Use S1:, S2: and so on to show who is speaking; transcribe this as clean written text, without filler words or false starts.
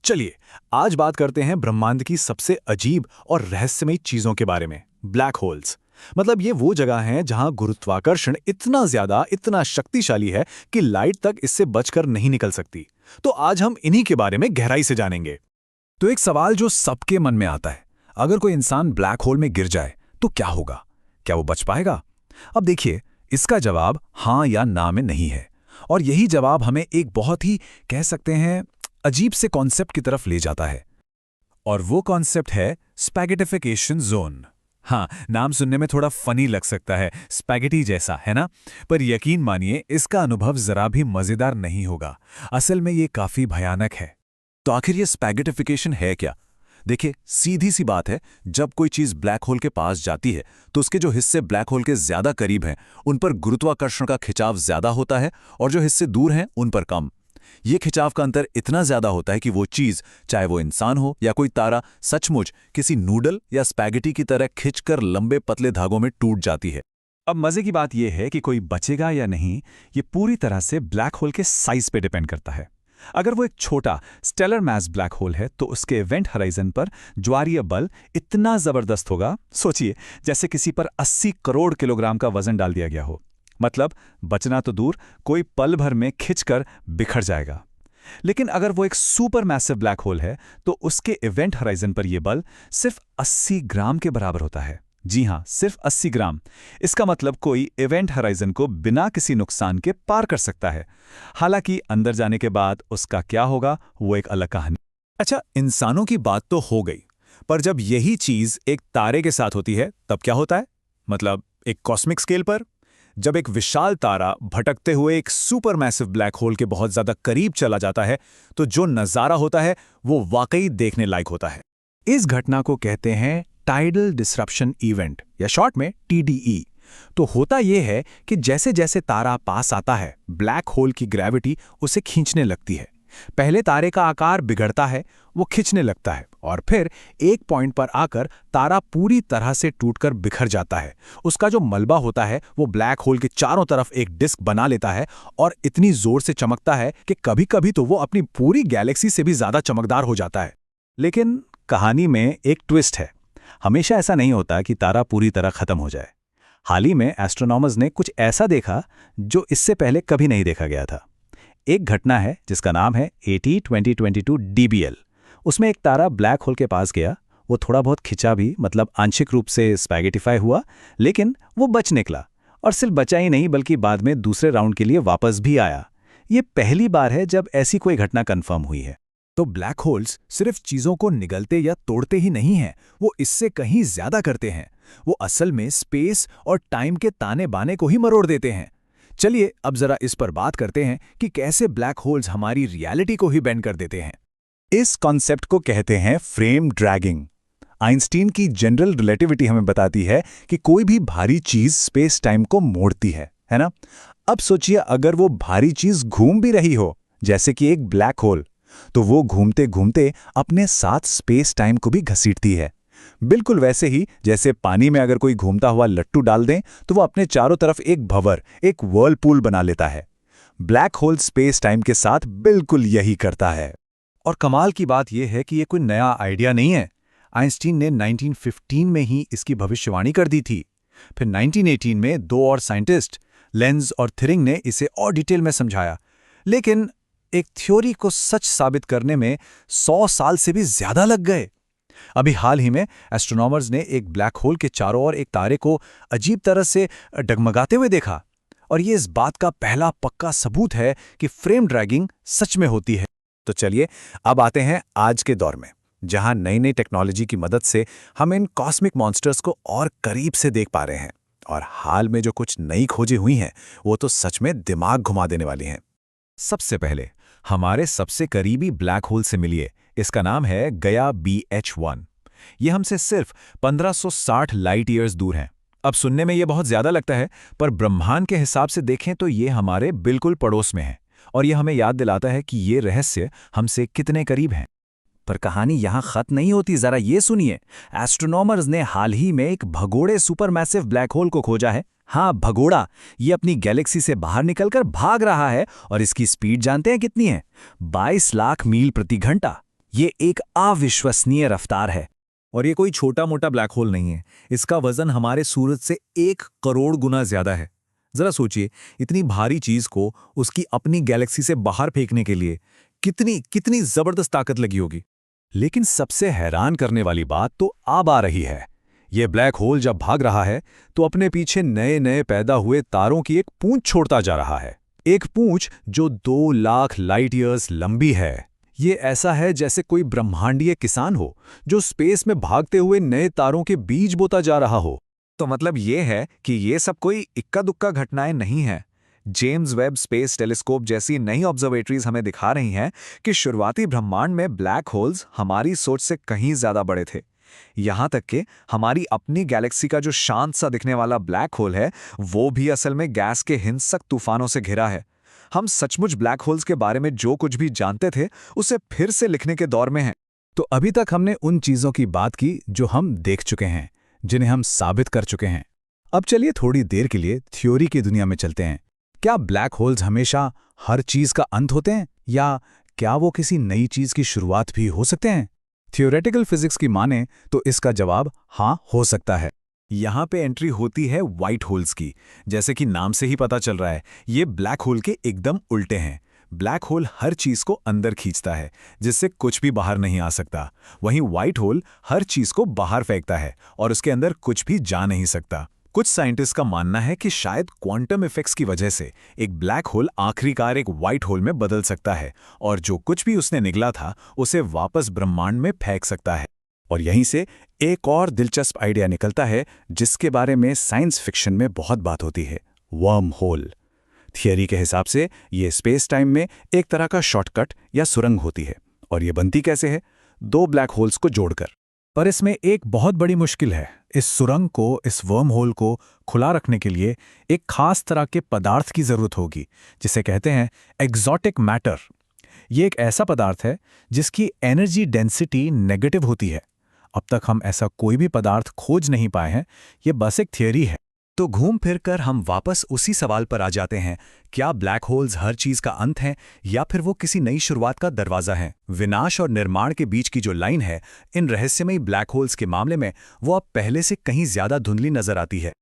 S1: चलिए आज बात करते हैं ब्रह्मांड की सबसे अजीब और रहस्यमयी चीजों के बारे में। ब्लैक होल्स मतलब ये वो जगह हैं जहां गुरुत्वाकर्षण इतना ज्यादा इतना शक्तिशाली है कि लाइट तक इससे बचकर नहीं निकल सकती। तो आज हम इन्हीं के बारे में गहराई से जानेंगे।
S2: तो एक सवाल जो सबके मन में आता है, अगर कोई इंसान ब्लैक होल में गिर जाए तो क्या होगा? क्या वो बच पाएगा? अब देखिए, इसका जवाब हाँ या ना में नहीं है। और यही जवाब हमें एक बहुत ही कह सकते हैं अजीब से कॉन्सेप्ट की तरफ ले जाता है। और वो कॉन्सेप्ट है स्पैगेटिफिकेशन जोन। हाँ, नाम सुनने में थोड़ा फनी लग सकता है, स्पैगेटी जैसा, है ना? पर यकीन मानिए, इसका अनुभव जरा भी मजेदार नहीं होगा। असल में ये काफी भयानक है। तो आखिर ये स्पैगेटिफिकेशन है क्या? देखिए, सीधी सी बात है, जब कोई चीज ब्लैक होल के पास जाती है तो उसके जो हिस्से ब्लैक होल के ज्यादा करीब हैं उन पर गुरुत्वाकर्षण का खिंचाव ज्यादा होता है और जो हिस्से दूर हैं उन पर कम। ये खिंचाव का अंतर इतना ज्यादा होता है कि वो चीज, चाहे वो इंसान हो या कोई तारा, सचमुच किसी नूडल या स्पैगेटी की तरह खिंचकर लंबे पतले धागों में टूट जाती है। अब मजे की बात यह है कि कोई बचेगा या नहीं, ये पूरी तरह से ब्लैक होल के साइज पे डिपेंड करता है। अगर वो एक छोटा स्टेलर मैस ब्लैक होल है तो उसके इवेंट हराइजन पर ज्वारीय बल इतना जबरदस्त होगा, सोचिए जैसे किसी पर 80 करोड़ किलोग्राम का वजन डाल दिया गया हो। मतलब बचना तो दूर, कोई पल भर में खिंचकर बिखर जाएगा। लेकिन अगर वो एक सुपर मैसिव ब्लैक होल है तो उसके इवेंट हराइजन पर यह बल सिर्फ 80 ग्राम के बराबर होता है। जी हां, सिर्फ 80 ग्राम। इसका मतलब कोई इवेंट हराइजन को बिना किसी नुकसान के पार कर सकता है। हालांकि अंदर जाने के बाद उसका क्या होगा वो एक अलग कहानी।
S1: अच्छा, इंसानों की बात तो हो गई, पर जब यही चीज एक तारे के साथ होती है तब क्या होता है? मतलब एक कॉस्मिक स्केल पर जब एक विशाल तारा भटकते हुए एक सुपर मैसिव ब्लैक होल के बहुत ज्यादा करीब चला जाता है तो जो नजारा होता है वो वाकई देखने लायक होता है।
S2: इस घटना को कहते हैं टाइडल डिसरप्शन इवेंट या शॉर्ट में टीडीई। तो होता यह है कि जैसे जैसे तारा पास आता है, ब्लैक होल की ग्रेविटी उसे खींचने लगती है। पहले तारे का आकार बिगड़ता है, वो खिंचने लगता है और फिर एक पॉइंट पर आकर तारा पूरी तरह से टूटकर बिखर जाता है। उसका जो मलबा होता है वो ब्लैक होल के चारों तरफ एक डिस्क बना लेता है और इतनी जोर से चमकता है कि कभी-कभी तो वो अपनी पूरी गैलेक्सी से भी ज्यादा चमकदार हो जाता है।
S1: लेकिन कहानी में एक ट्विस्ट है। हमेशा ऐसा नहीं होता कि तारा पूरी तरह खत्म हो जाए। हाल ही में एस्ट्रोनॉमर्स ने कुछ ऐसा देखा जो इससे पहले कभी नहीं देखा गया था। एक घटना है जिसका नाम है AT2022 DBL। उसमें एक तारा ब्लैक होल के पास गया, वो थोड़ा बहुत खिंचा भी, मतलब आंशिक रूप से स्पैगेटिफाई हुआ, लेकिन वो बच निकला। और सिर्फ बचा ही नहीं बल्कि बाद में दूसरे राउंड के लिए वापस भी आया। ये पहली बार है जब ऐसी कोई घटना कंफर्म हुई है।
S2: तो ब्लैक होल्स सिर्फ चीजों को निगलते या तोड़ते ही नहीं हैं, वो इससे कहीं ज्यादा करते हैं। वो असल में स्पेस और टाइम के ताने बाने को ही मरोड़ देते हैं। चलिए अब जरा इस पर बात करते हैं कि कैसे ब्लैक होल्स हमारी रियलिटी को ही बेंड कर देते हैं।
S1: इस कॉन्सेप्ट को कहते हैं फ्रेम ड्रैगिंग। आइंस्टीन की जनरल रिलेटिविटी हमें बताती है कि कोई भी भारी चीज स्पेस टाइम को मोड़ती है ना? अब सोचिए, अगर वो भारी चीज घूम भी रही हो, जैसे कि एक ब्लैक होल, तो वो घूमते घूमते अपने साथ स्पेस टाइम को भी घसीटती है। बिल्कुल वैसे ही जैसे पानी में अगर कोई घूमता हुआ लट्टू डाल दें तो वो अपने चारों तरफ एक भंवर, एक व्हर्लपूल बना लेता है। ब्लैक होल स्पेस टाइम के साथ बिल्कुल यही करता है।
S2: और कमाल की बात यह है कि ये कोई नया आइडिया नहीं है। आइंस्टीन ने 1915 में ही इसकी भविष्यवाणी कर दी थी। फिर 1918 में दो और साइंटिस्ट, लेंज और थिरिंग, ने इसे और डिटेल में समझाया। लेकिन एक थ्योरी को सच साबित करने में 100 साल से भी ज्यादा लग गए। अभी हाल ही में एस्ट्रोनॉमर्स ने एक ब्लैक होल के चारों ओर एक तारे को अजीब तरह से डगमगाते हुए देखा। और ये इस बात का पहला पक्का सबूत है कि फ्रेम ड्रैगिंग सच में होती है।
S1: तो चलिए अब आते हैं आज के दौर में, जहां नई नई टेक्नोलॉजी की मदद से हम इन कॉस्मिक मॉन्स्टर्स को और करीब से देख पा रहे हैं। और हाल में जो कुछ नई खोजें हुई हैं वो तो सच में दिमाग घुमा देने वाली हैं।
S2: सबसे पहले हमारे सबसे करीबी ब्लैक होल से मिलिए। इसका नाम है गया BH1। ये हमसे सिर्फ 1560 लाइट ईयर्स दूर हैं। अब सुनने में ये बहुत ज्यादा लगता है, पर ब्रह्मांड के हिसाब से देखें तो ये हमारे बिल्कुल पड़ोस में है। और ये हमें याद दिलाता है कि ये रहस्य हमसे कितने करीब हैं।
S1: पर कहानी यहां खत्म नहीं होती, जरा ये सुनिए। एस्ट्रोनॉमर्स ने हाल ही में एक भगोड़े सुपरमैसिव ब्लैक होल को खोजा है। हाँ, भगोड़ा। ये अपनी गैलेक्सी से बाहर निकलकर भाग रहा है और इसकी स्पीड जानते हैं कितनी है? 22 लाख मील प्रति घंटा।
S2: ये एक अविश्वसनीय रफ्तार है।
S1: और ये कोई छोटा मोटा ब्लैक होल नहीं है, इसका वजन हमारे सूरज से 1 करोड़ गुना ज्यादा है। जरा सोचिए, इतनी भारी चीज को उसकी अपनी गैलेक्सी से बाहर फेंकने के लिए कितनी कितनी जबरदस्त ताकत लगी होगी।
S2: लेकिन सबसे हैरान करने वाली बात तो अब आ रही है। ये ब्लैक होल जब भाग रहा है तो अपने पीछे नए नए पैदा हुए तारों की एक पूंछ छोड़ता जा रहा है। एक पूंछ जो 2 लाख लाइट ईयर्स लंबी है। ये ऐसा है जैसे कोई ब्रह्मांडीय किसान हो जो स्पेस में भागते हुए नए तारों के बीज बोता जा रहा हो।
S1: तो मतलब ये है कि ये सब कोई इक्का दुक्का घटनाएं नहीं हैं। जेम्स वेब स्पेस टेलीस्कोप जैसी नई ऑब्जर्वेटरीज हमें दिखा रही हैं कि शुरुआती ब्रह्मांड में ब्लैक होल्स हमारी सोच से कहीं ज्यादा बड़े थे। यहां तक कि हमारी अपनी गैलेक्सी का जो शांत सा दिखने वाला ब्लैक होल है, वो भी असल में गैस के हिंसक तूफानों से घिरा है। हम सचमुच ब्लैक होल्स के बारे में जो कुछ भी जानते थे, उसे फिर से लिखने के दौर में हैं।
S2: तो अभी तक हमने उन चीजों की बात की जो हम देख चुके हैं, जिन्हें हम साबित कर चुके हैं। अब चलिए थोड़ी देर के लिए थ्योरी की दुनिया में चलते हैं। क्या ब्लैक होल्स हमेशा हर चीज का अंत होते हैं, या क्या वो किसी नई चीज की शुरुआत भी हो सकते हैं? थियोरेटिकल फिजिक्स की माने तो इसका जवाब हाँ हो सकता है।
S1: यहाँ पे एंट्री होती है व्हाइट होल्स की। जैसे कि नाम से ही पता चल रहा है, ये ब्लैक होल के एकदम उल्टे हैं। ब्लैक होल हर चीज को अंदर खींचता है, जिससे कुछ भी बाहर नहीं आ सकता। वहीं व्हाइट होल हर चीज को बाहर फेंकता है और उसके अंदर कुछ भी जा नहीं सकता। कुछ साइंटिस्ट का मानना है कि शायद क्वांटम इफेक्ट्स की वजह से एक ब्लैक होल आखिरकार एक व्हाइट होल में बदल सकता है और जो कुछ भी उसने निगला था उसे वापस ब्रह्मांड में फेंक सकता है।
S2: और यहीं से एक और दिलचस्प आइडिया निकलता है जिसके बारे में साइंस फिक्शन में बहुत बात होती है, वर्म होल। थियरी के हिसाब से ये स्पेस टाइम में एक तरह का शॉर्टकट या सुरंग होती है। और ये बनती कैसे है? 2 ब्लैक होल्स को जोड़कर। पर इसमें एक बहुत बड़ी मुश्किल है। इस सुरंग को, इस वर्म होल को खुला रखने के लिए एक खास तरह के पदार्थ की जरूरत होगी, जिसे कहते हैं एक्सोटिक मैटर। ये एक ऐसा पदार्थ है जिसकी एनर्जी डेंसिटी नेगेटिव होती है। अब तक हम ऐसा कोई भी पदार्थ खोज नहीं पाए हैं, ये बस एक थियरी है।
S1: तो घूम फिर कर हम वापस उसी सवाल पर आ जाते हैं, क्या ब्लैक होल्स हर चीज का अंत हैं या फिर वो किसी नई शुरुआत का दरवाजा है? विनाश और निर्माण के बीच की जो लाइन है, इन रहस्यमयी ब्लैक होल्स के मामले में वो अब पहले से कहीं ज्यादा धुंधली नजर आती है।